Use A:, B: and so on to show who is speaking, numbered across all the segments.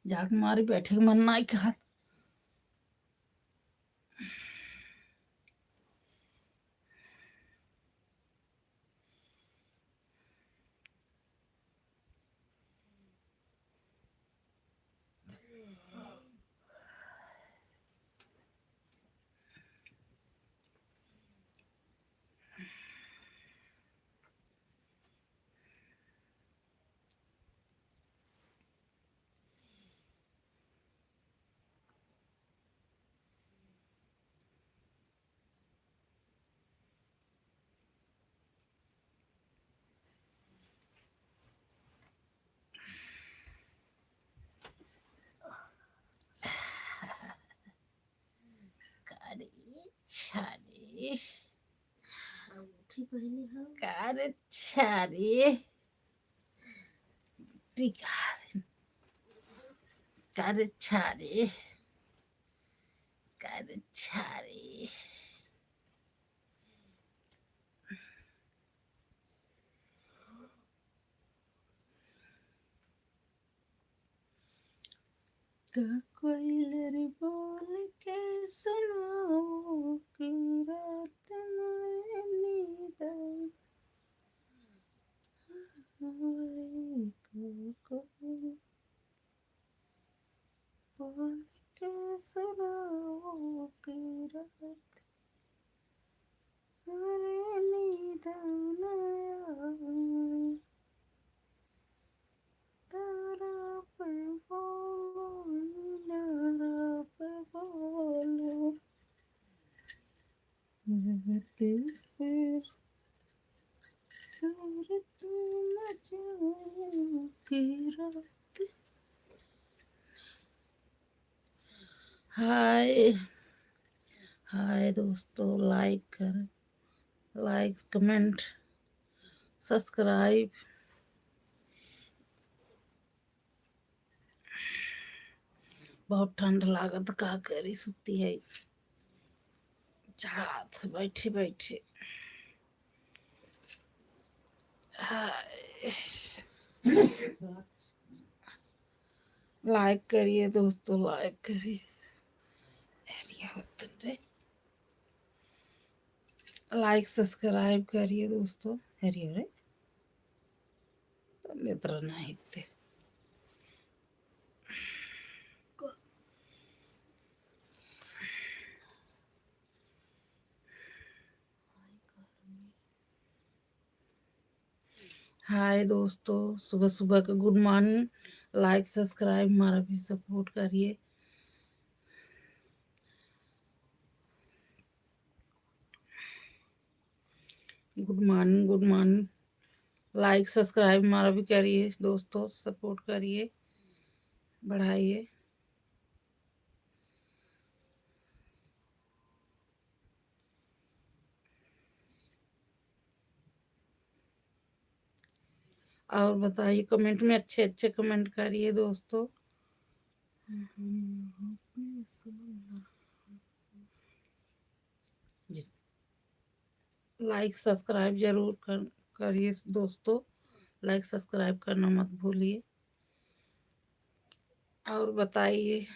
A: झाक मारी बैठे मन नहीं कहा। करे छारे करे छारे करे छारे करे छारे कोई लरी बोल के सुनो कि रात में नींद को बोल के सुनो कि रात में नींद न तारा पे बोलो फिर हाय हाय दोस्तों, लाइक कर, लाइक कमेंट सब्सक्राइब। बहुत ठंड लागत, का करी, सुती है चाहत बैठे बैठे। लाइक करिए दोस्तों, लाइक करिए। लाइक सब्सक्राइब करिए दोस्तों। हरियर मित्र नहीं थे। हाय दोस्तों, सुबह सुबह का गुड मॉर्निंग। लाइक सब्सक्राइब हमारा भी सपोर्ट करिए। Good morning, good morning. Like subscribe हमारा भी करिए दोस्तों, सपोर्ट करिए, बढ़ाइए। और बताइए, कमेंट में अच्छे अच्छे कमेंट करिए दोस्तों। लाइक सब्सक्राइब जरूर करिए दोस्तों। लाइक सब्सक्राइब करना मत भूलिए। और बताइए,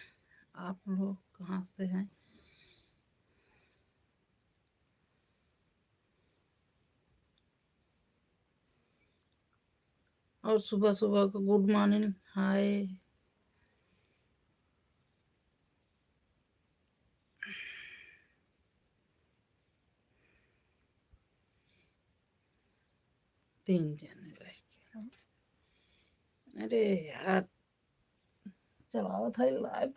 A: आप लोग कहाँ से हैं? और सुबह सुबह का गुड मॉर्निंग, हाय। तीन जने रह गए। अरे यार, चलाओ था लाइव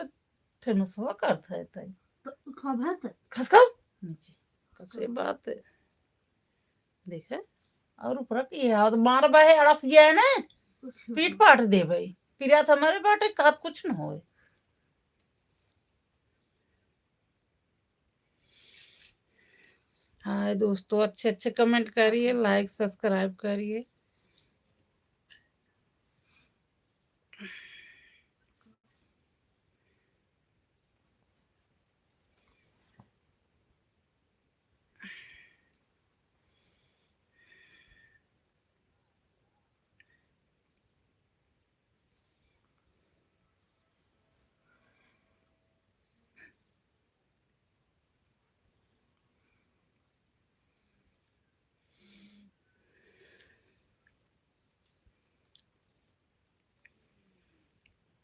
A: ठेनुसवा करता है तई तो खबत खस खस नीचे कसे बात है देखे। और ऊपर की याद मार बहे अड़स गया है ना, पीट पाट दे भाई। पिरिया हमारे बाटे कात कुछ न होए। हाय दोस्तों, अच्छे अच्छे कमेंट करिए, लाइक सब्सक्राइब करिए।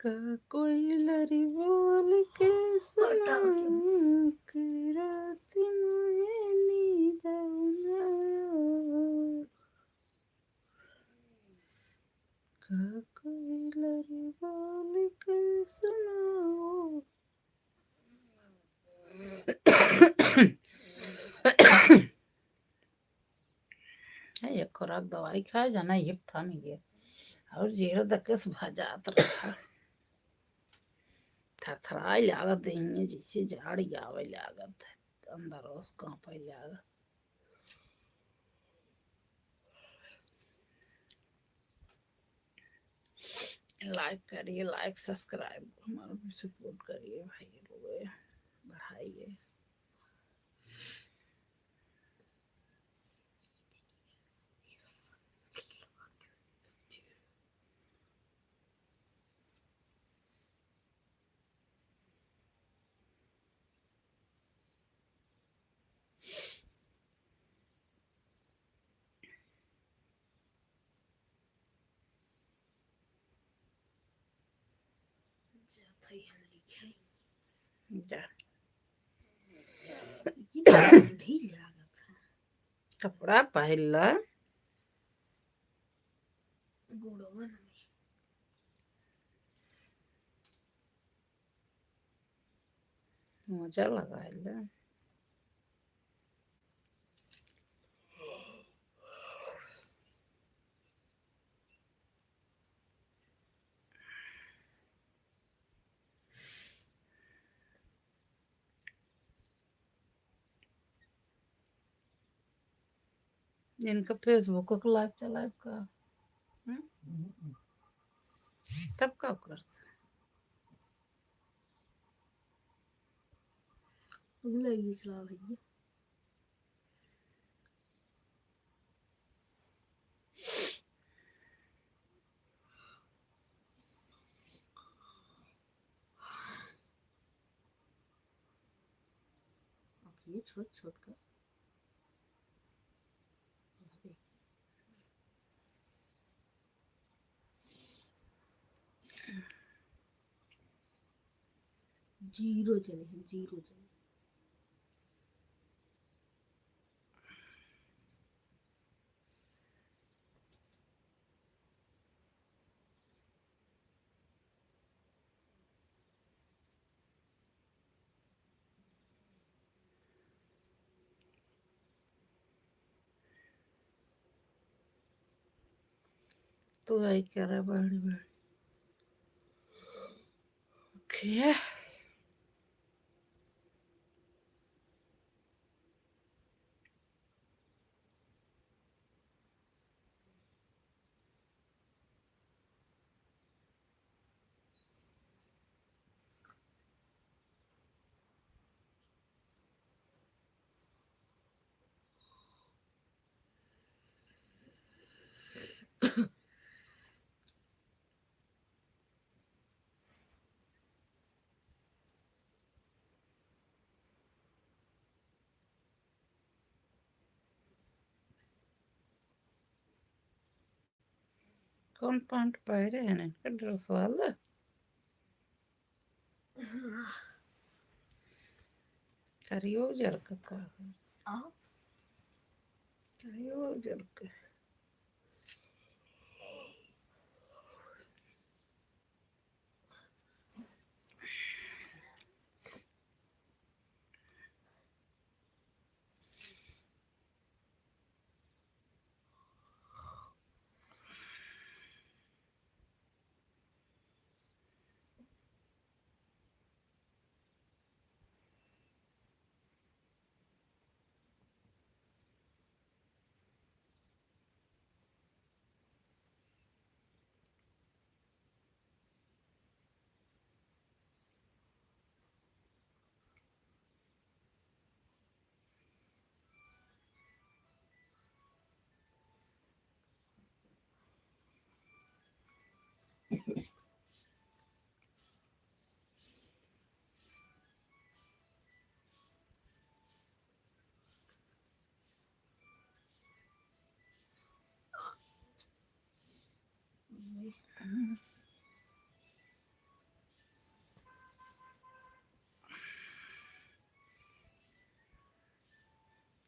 A: कोई लरी बोल के सुनाऊं कि रात में नींद न आए। कोई लरी बोल के सुनाओ। ये खुराक दवाई खाए जाना हिप था नहीं गया और जीरो दक्कस भजात रहा थरथराई लागत देंगे जैसे झाड़ी आवे लागत अंदर उस कांपे लागत। लाइक करिए, लाइक सब्सक्राइब हमारा भी सपोर्ट करिए भाई लोग, बढ़ाइए। जा कपड़ा पहनला मोजा लगाइला जिनका फेसबुक को लाइव चलाइव का तब का कर भैया ये छोट छोट का जीरो चले हैं, जीरो चले। तो आई करा बड़ी बड़ी ओके कौन पैंट पहरे हैं इनका ड्रेस वाला करियो जरक का करियो जरक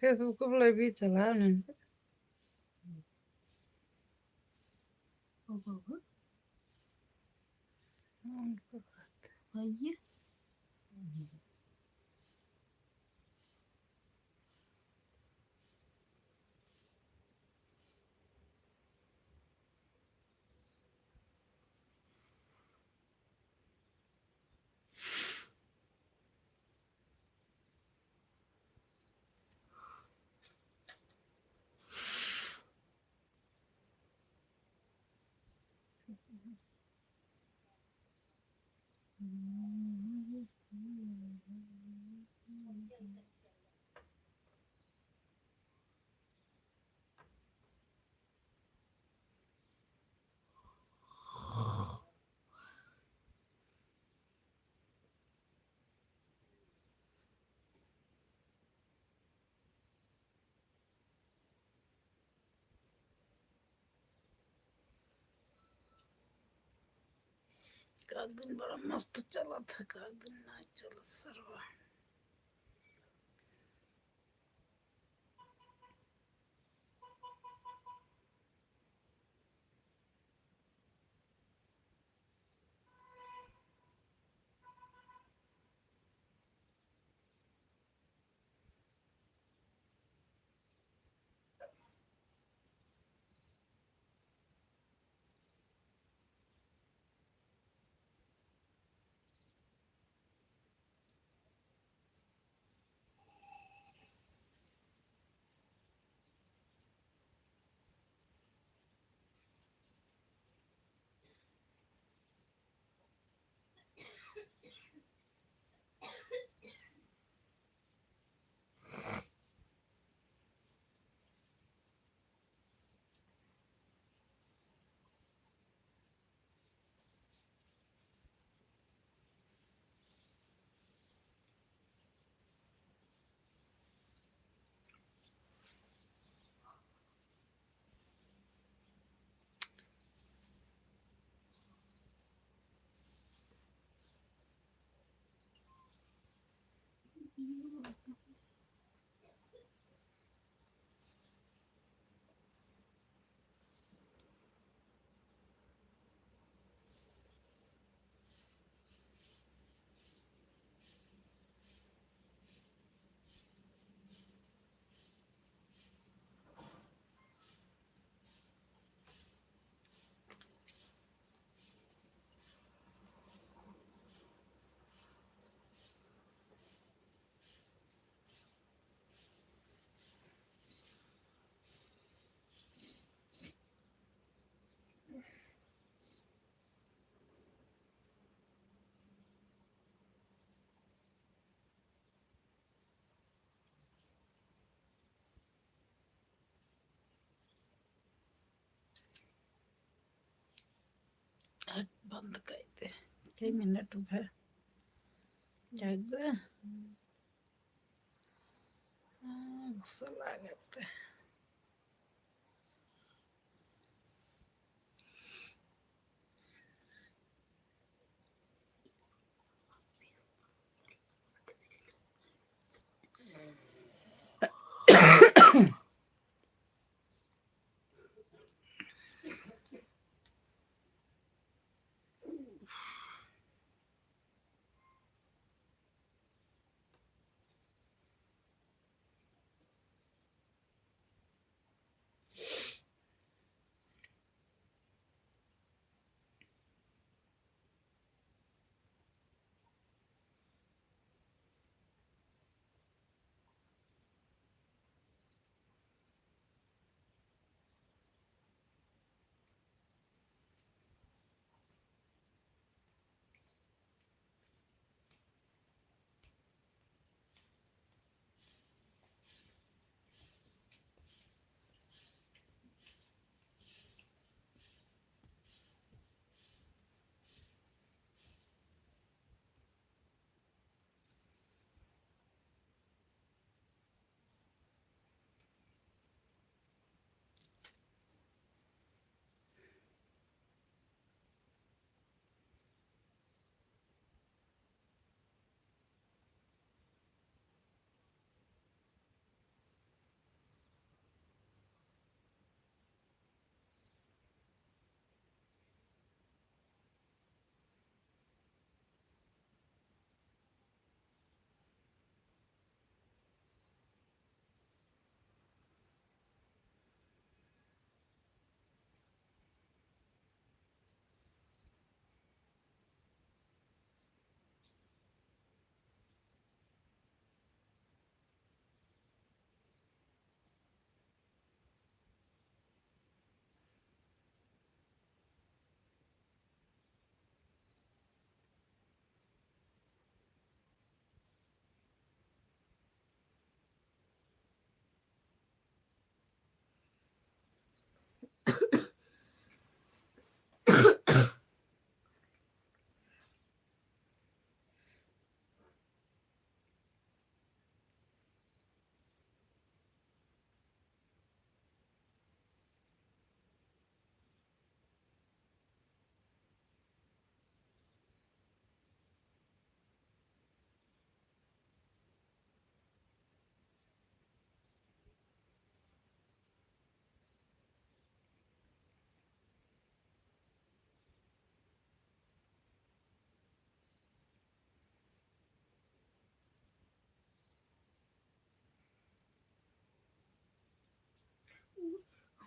A: फेसबुक पर भी चला उन्होंने उनको खाते का दिन बड़ा मस्त चला था का दिन ना चल सरवा बंद कर दे कई मिनट है जग गुस्सा लागत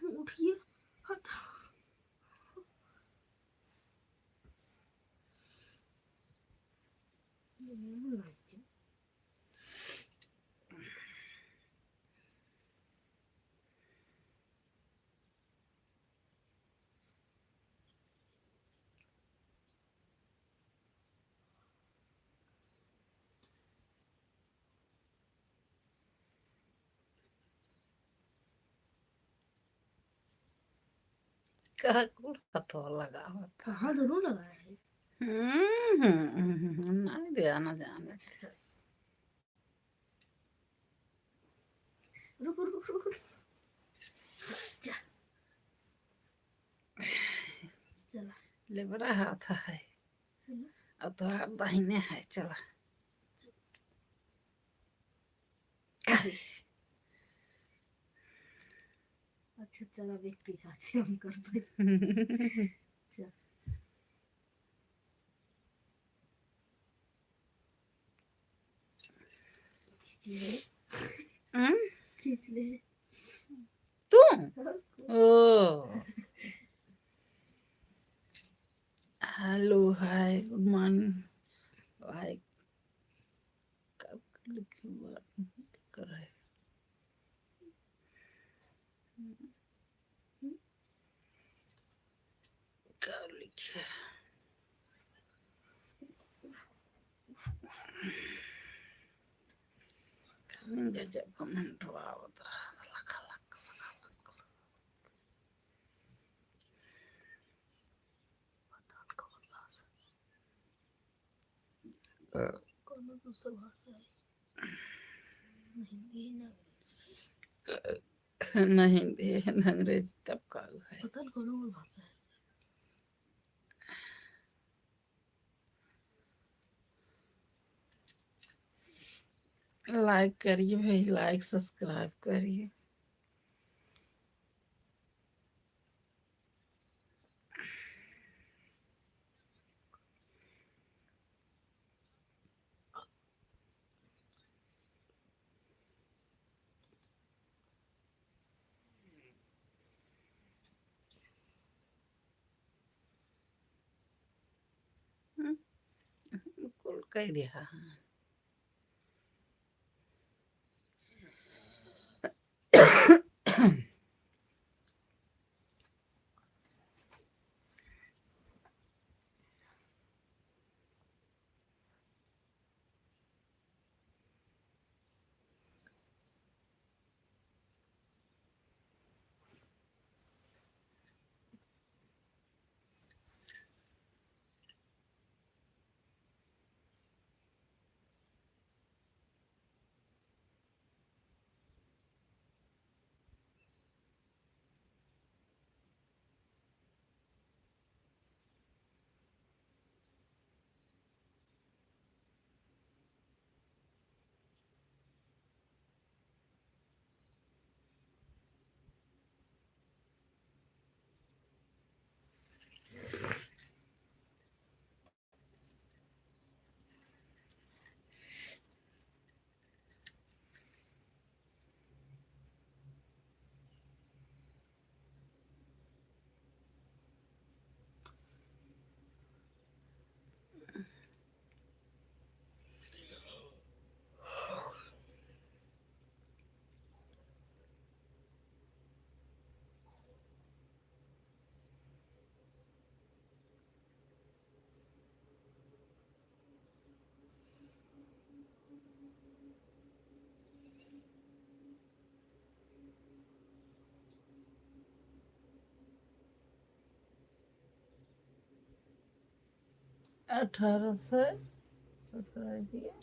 A: उठिए हट कुल कतो लगा होता हाँ दोनों लगा है नहीं दे आना जाने रुक रुक रुक रुक चला ले बड़ा हाथ है अब तो हाथ दाहिने है चला अच्छा चला व्यक्ति खाते हम करते चल खींच ले तू ओ hello hi good morning hi कब लिखी बात कर रहे कब लिखे गजब कमेंट आवत रहा लखा कौन दूसरा भाषा है हिंदी ना हिंदी है ना अंग्रेजी तब का है पता नहीं कौन और भाषा है लाइक करिए भाई लाइक सब्सक्राइब करिए कुल कह रहा अठारह से सब्सक्राइब किया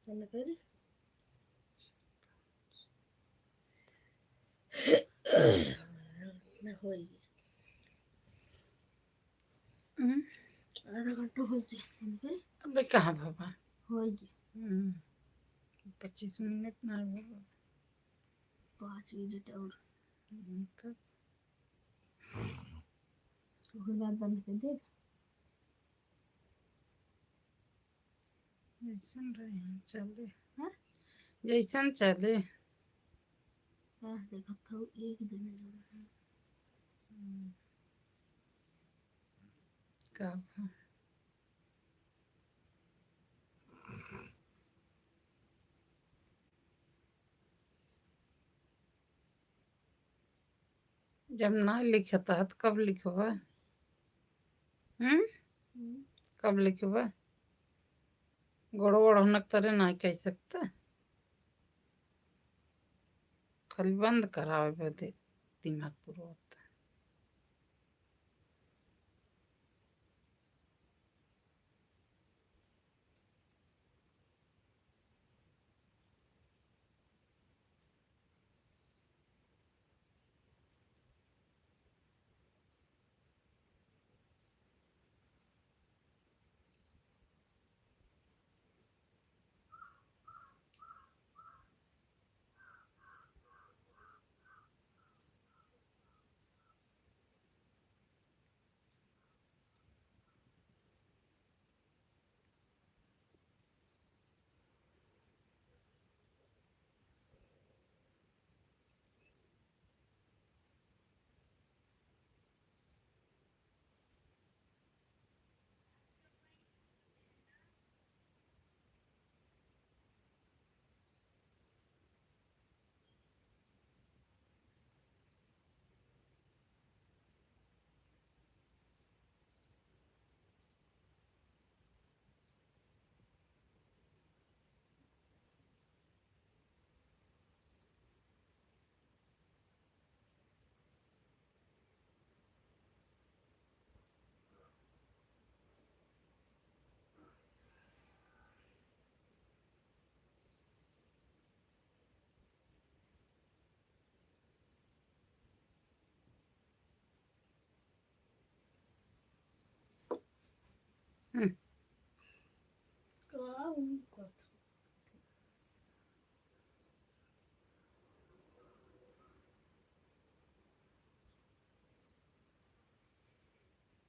A: कर आधा घंटा हो जाए अबे कहाँ बाबा हो जाए 25 मिनट ना बाबा 5 मिनट और तब उसके बाद बंद कर दे जैसन रहे चले हाँ जैसन चले हाँ देखा था एक दिन का जब ना लिखता तो कब लिखवा कब लिखवा गोड़ होने तरह ना कह सकता खाली बंद करावे बदे दिमाग पूरा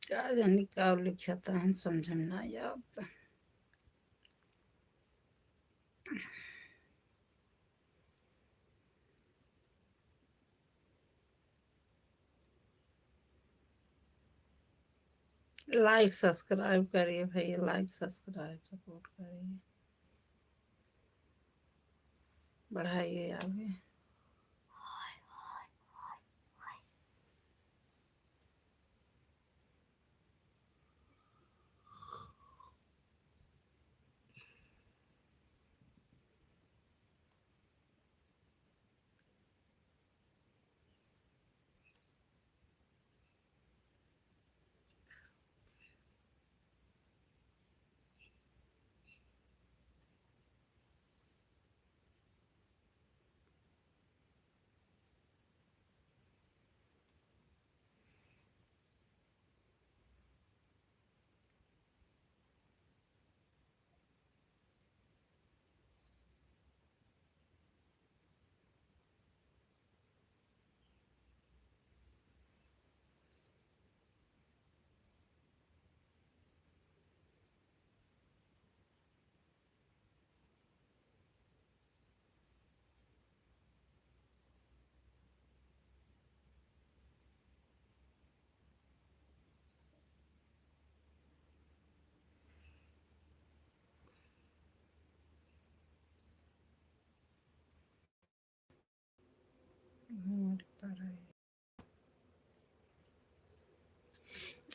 A: क्या जानी क्या लिखता है समझ में ना आता लाइक सब्सक्राइब करिए भैया लाइक सब्सक्राइब सपोर्ट करिए बढ़ाइए आगे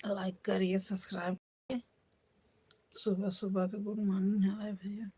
A: लाइक करिए सब्सक्राइब करिए सुबह सुबह के गुड मॉर्निंग है भैया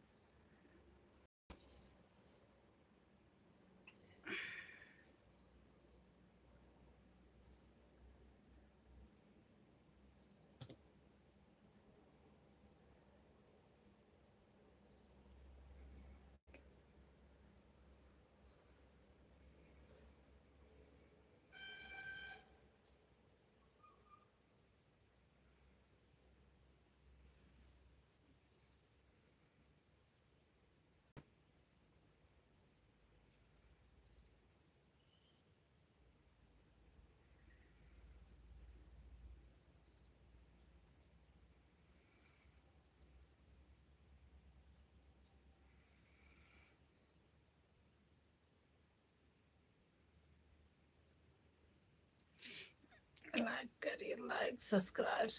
A: लाइक करिए, लाइक सब्सक्राइब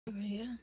A: भैया।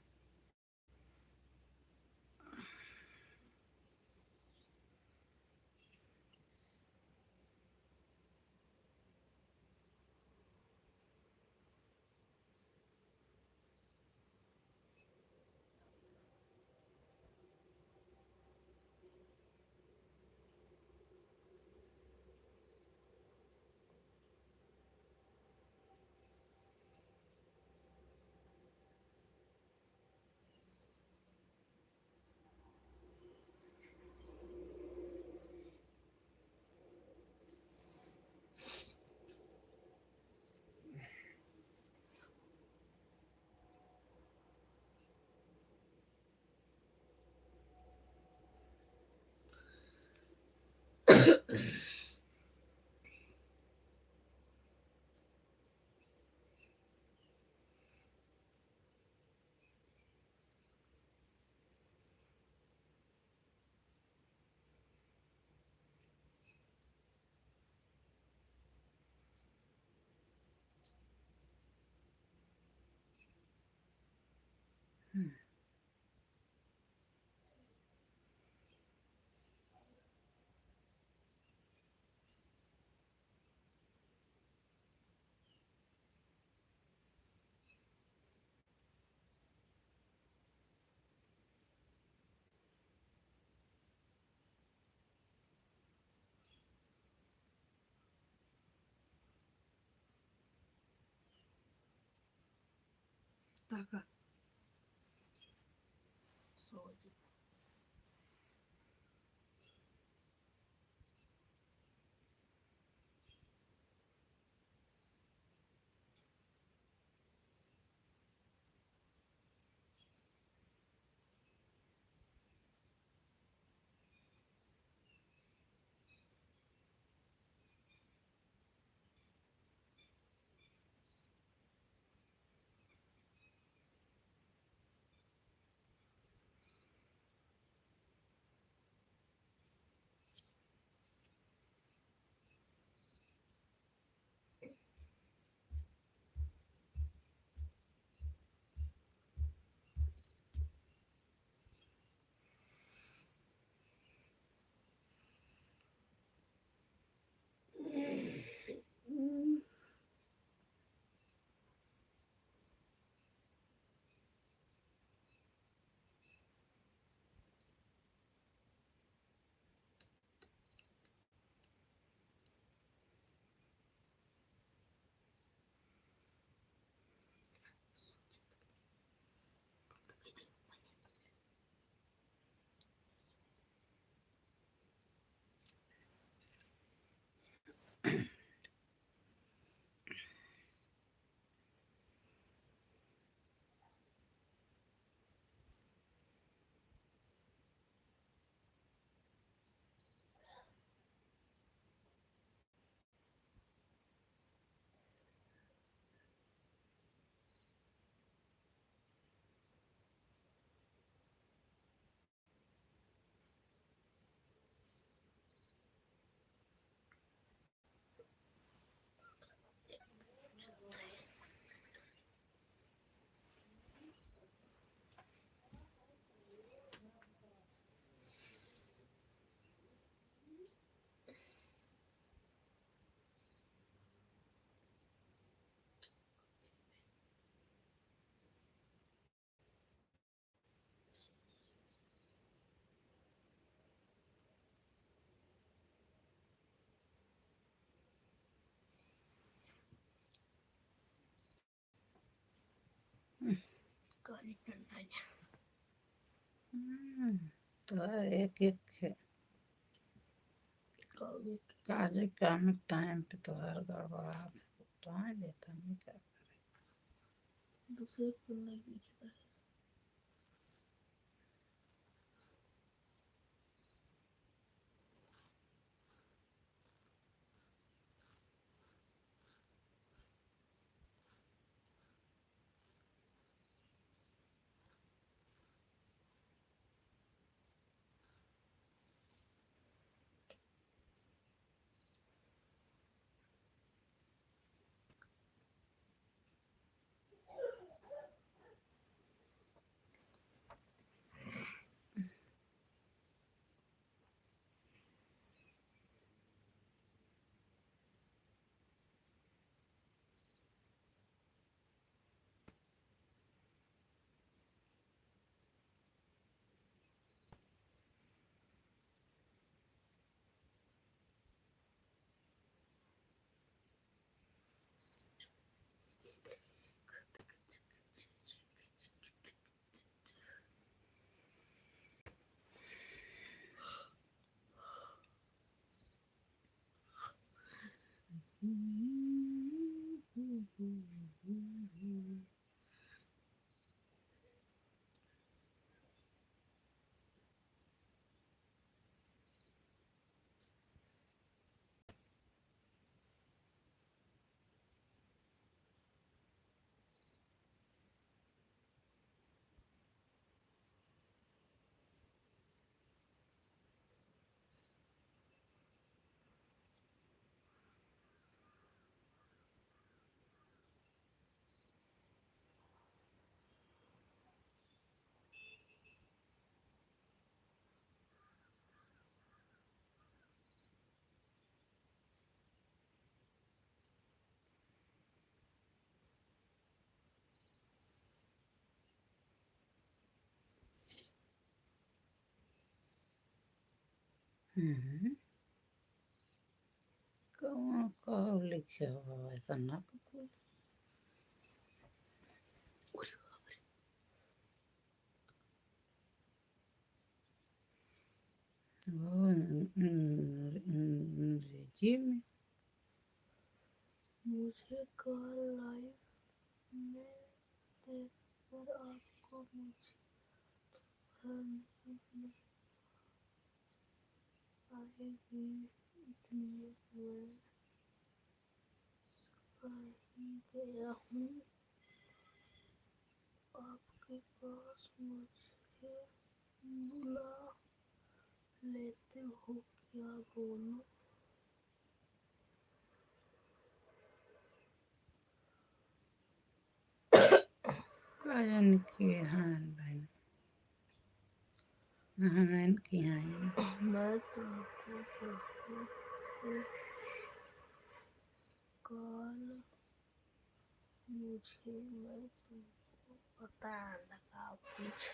A: Taka. Kali tanya. तो एक एक काजे काम टाइम पे तो हर गड़बड़ा तो देता नहीं क्या करे दूसरे को नहीं लिखता है। कहाँ का लिखा हुआ है तो ना कुल वो अंग्रेजी में
B: मुझे कल लाइव में देखकर आपको मुझे नहीं आएगी, इसलिए मैं सुबह ही गया हूँ आपके पास। मुझे बुला लेते हो क्या बोलूं?
A: राजन की हाँ भाई हाँ की हाँ
B: मैं तुमको बहुत कल मुझे मैं तुमको पता लगा कुछ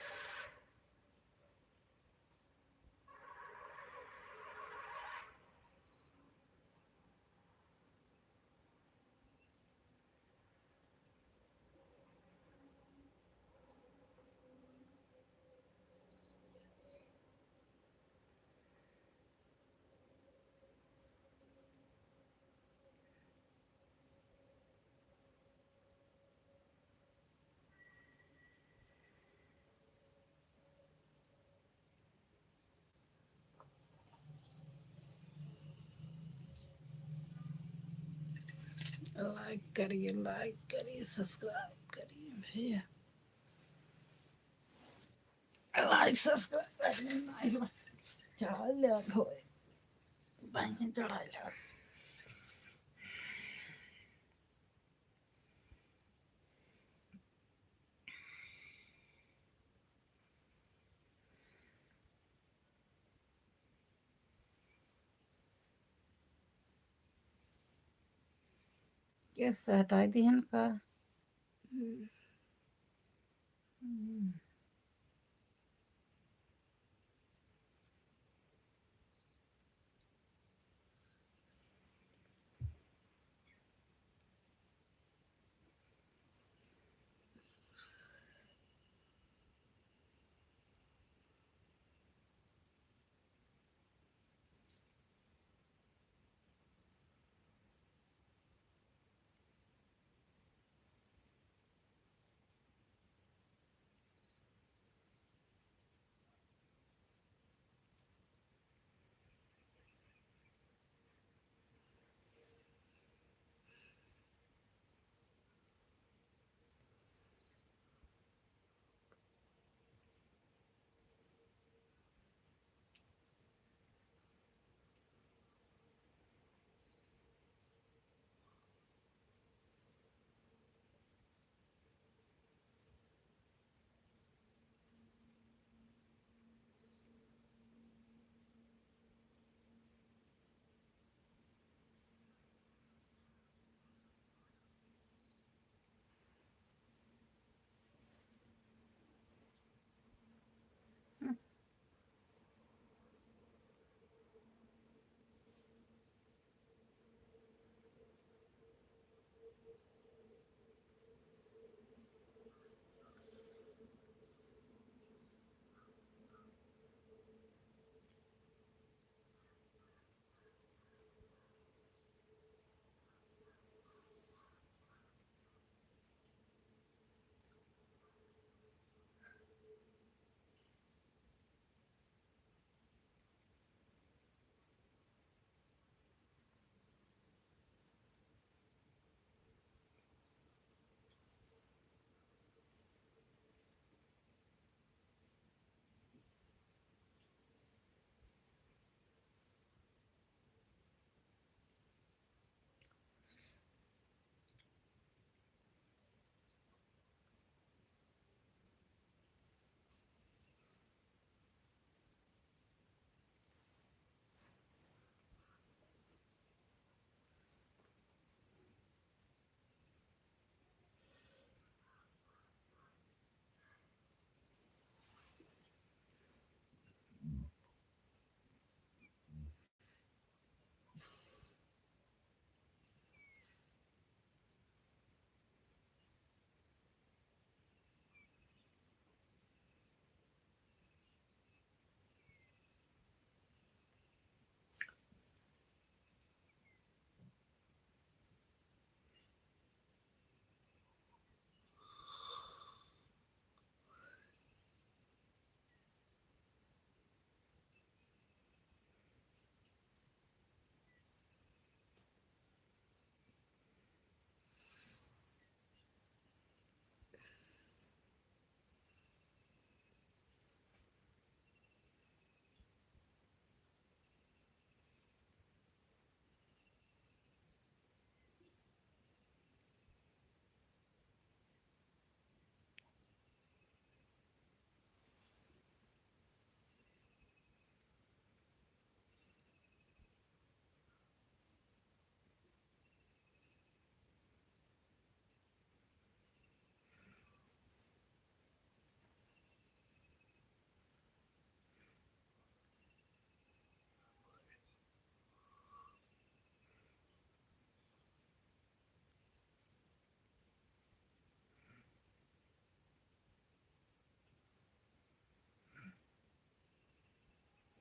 A: लाइक करिए सब्सक्राइब करिए भैया लाइक सब्सक्राइब चढ़ा लिया भाई चढ़ा लिया कैसे हटाई दी का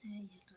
B: এইটা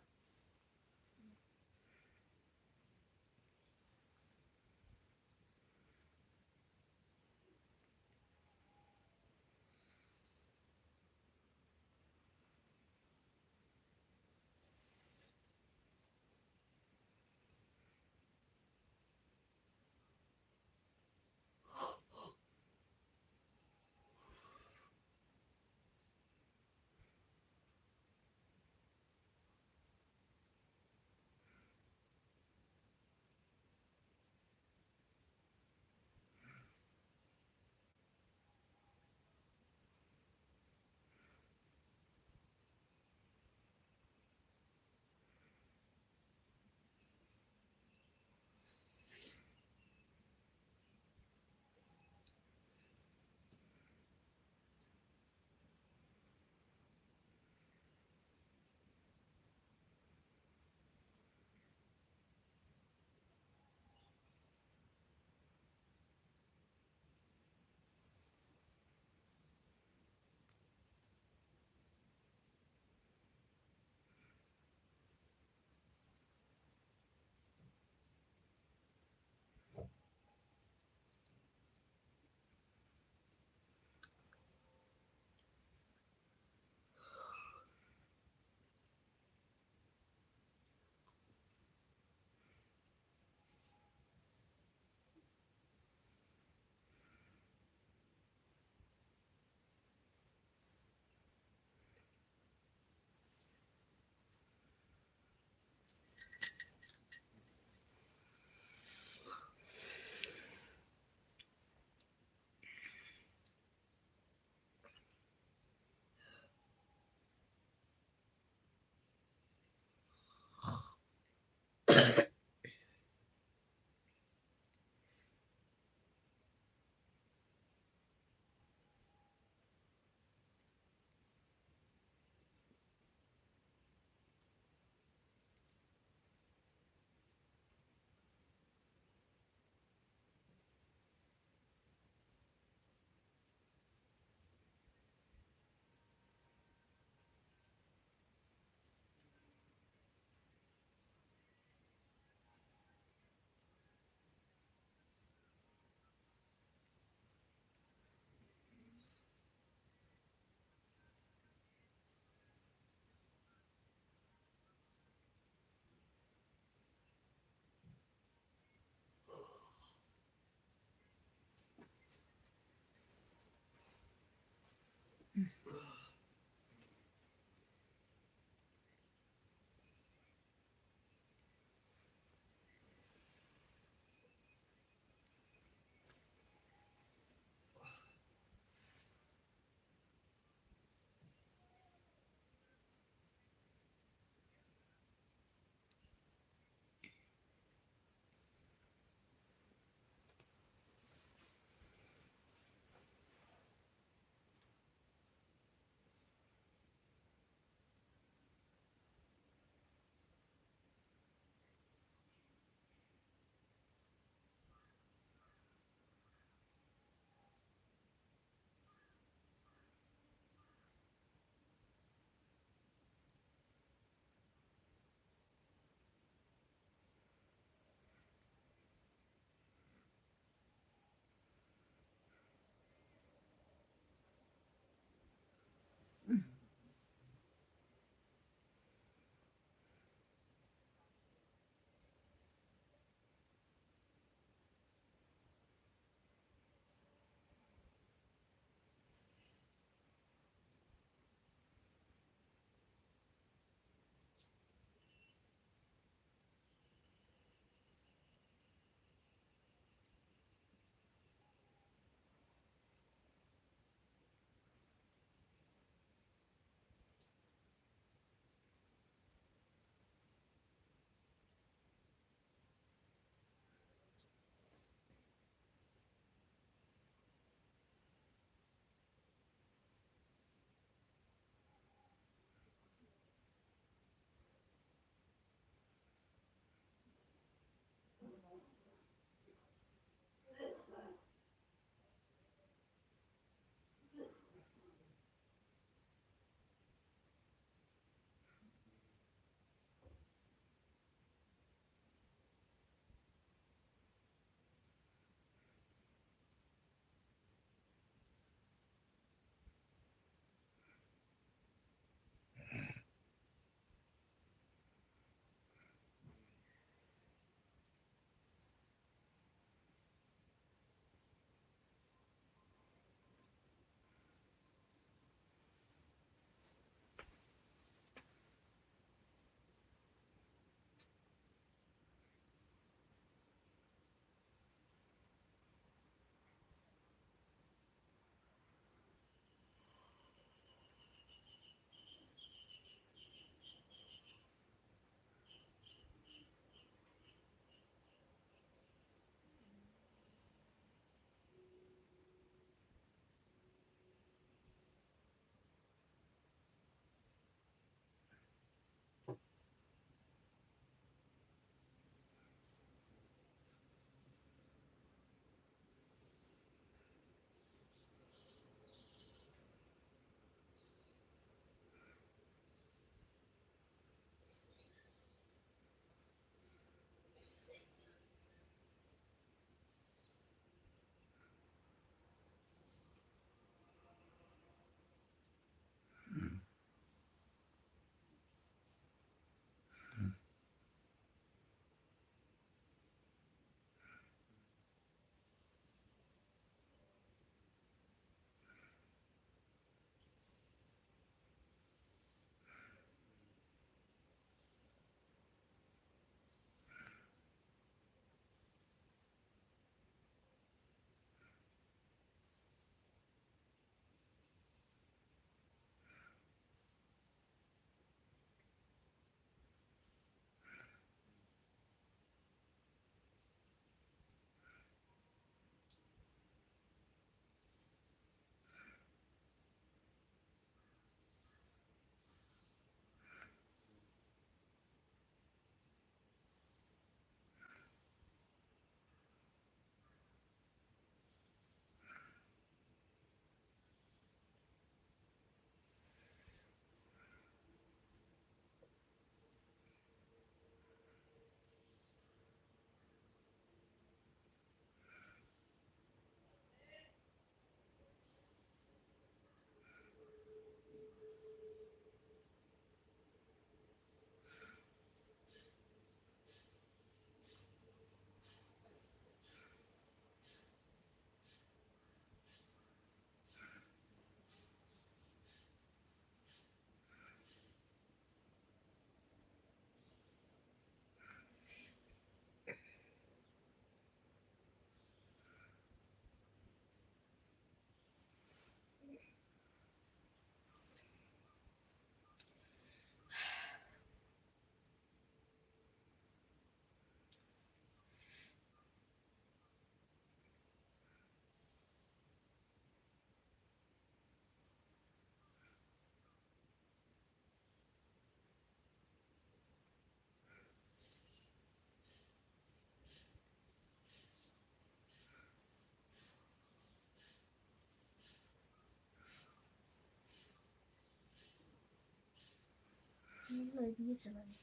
B: niye çalalım?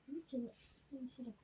B: Niçin? Hemşire.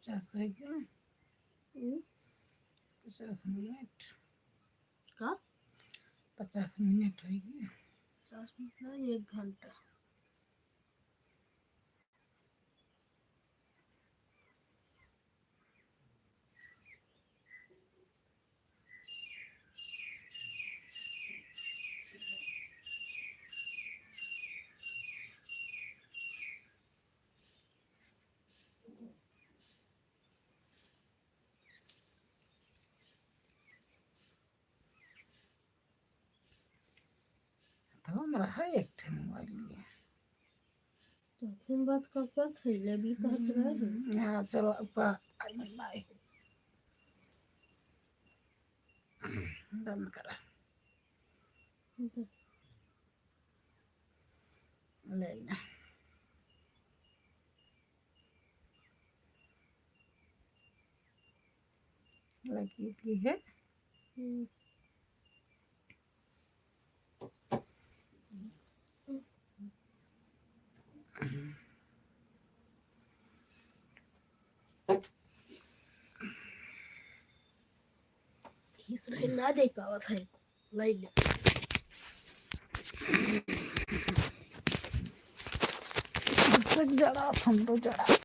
A: 50 है क्या? 50 मिनट
B: का
A: 50 मिनट होगी।
B: 50 मिनट ना 1 घंटा।
A: तो हमारा है एक ठे मोबाइल लिए।
B: तो तुम बात कब कर थई लेबी तो हच रहे हैं।
A: हाँ चलो ऊपर आई मैं बाय बंद करा ले लेना लगी की है।
B: इस रहे ना दे पावत है लाई ले
A: जड़ा हम तो जड़ा